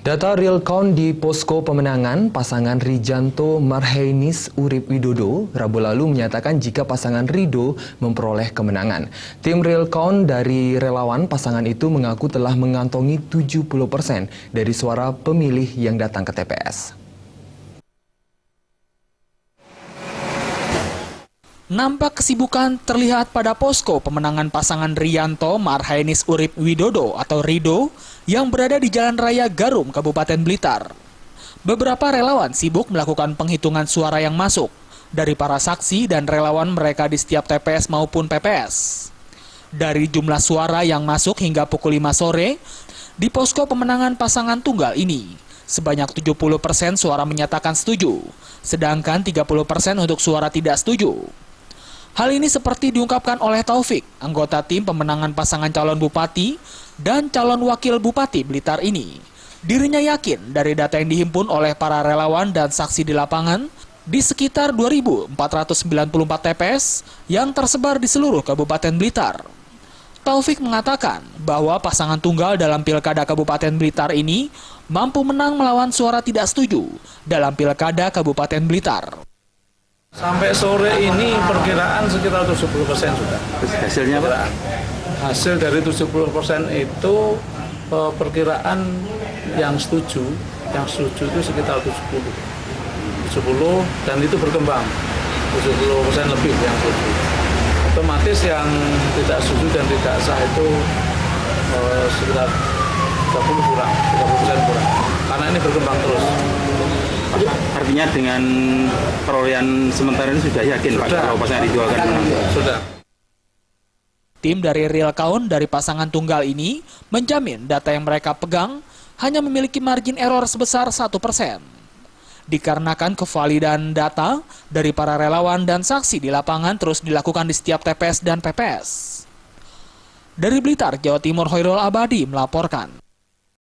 Data real count di posko pemenangan pasangan Rijanto Marhainis Urip Widodo Rabu lalu menyatakan jika pasangan Rido memperoleh kemenangan. Tim real count dari relawan pasangan itu mengaku telah mengantongi 70% dari suara pemilih yang datang ke TPS. Nampak kesibukan terlihat pada posko pemenangan pasangan Rijanto Marhainis Urip Widodo atau Rido yang berada di Jalan Raya Garum, Kabupaten Blitar. Beberapa relawan sibuk melakukan penghitungan suara yang masuk dari para saksi dan relawan mereka di setiap TPS maupun PPS. Dari jumlah suara yang masuk hingga pukul 5 sore, di posko pemenangan pasangan tunggal ini, sebanyak 70% suara menyatakan setuju, sedangkan 30% untuk suara tidak setuju. Hal ini seperti diungkapkan oleh Taufik, anggota tim pemenangan pasangan calon bupati dan calon wakil bupati Blitar ini. Dirinya yakin dari data yang dihimpun oleh para relawan dan saksi di lapangan di sekitar 2.494 TPS yang tersebar di seluruh Kabupaten Blitar. Taufik mengatakan bahwa pasangan tunggal dalam Pilkada Kabupaten Blitar ini mampu menang melawan suara tidak setuju dalam Pilkada Kabupaten Blitar. Sampai sore ini perkiraan sekitar 70% sudah. Hasilnya Pak? Hasil dari 70% itu perkiraan yang setuju itu sekitar 70 dan itu berkembang 70% lebih yang setuju. Otomatis yang tidak setuju dan tidak sah itu sekitar 30% kurang, karena ini berkembang terus. Artinya dengan perolehan sementara ini sudah yakin Pak kalau pasangan Rido akan menang? Sudah. Tim dari real count dari pasangan tunggal ini menjamin data yang mereka pegang hanya memiliki margin error sebesar 1%. Dikarenakan kevalidan data dari para relawan dan saksi di lapangan terus dilakukan di setiap TPS dan PPS. Dari Blitar, Jawa Timur, Hoirul Abadi melaporkan.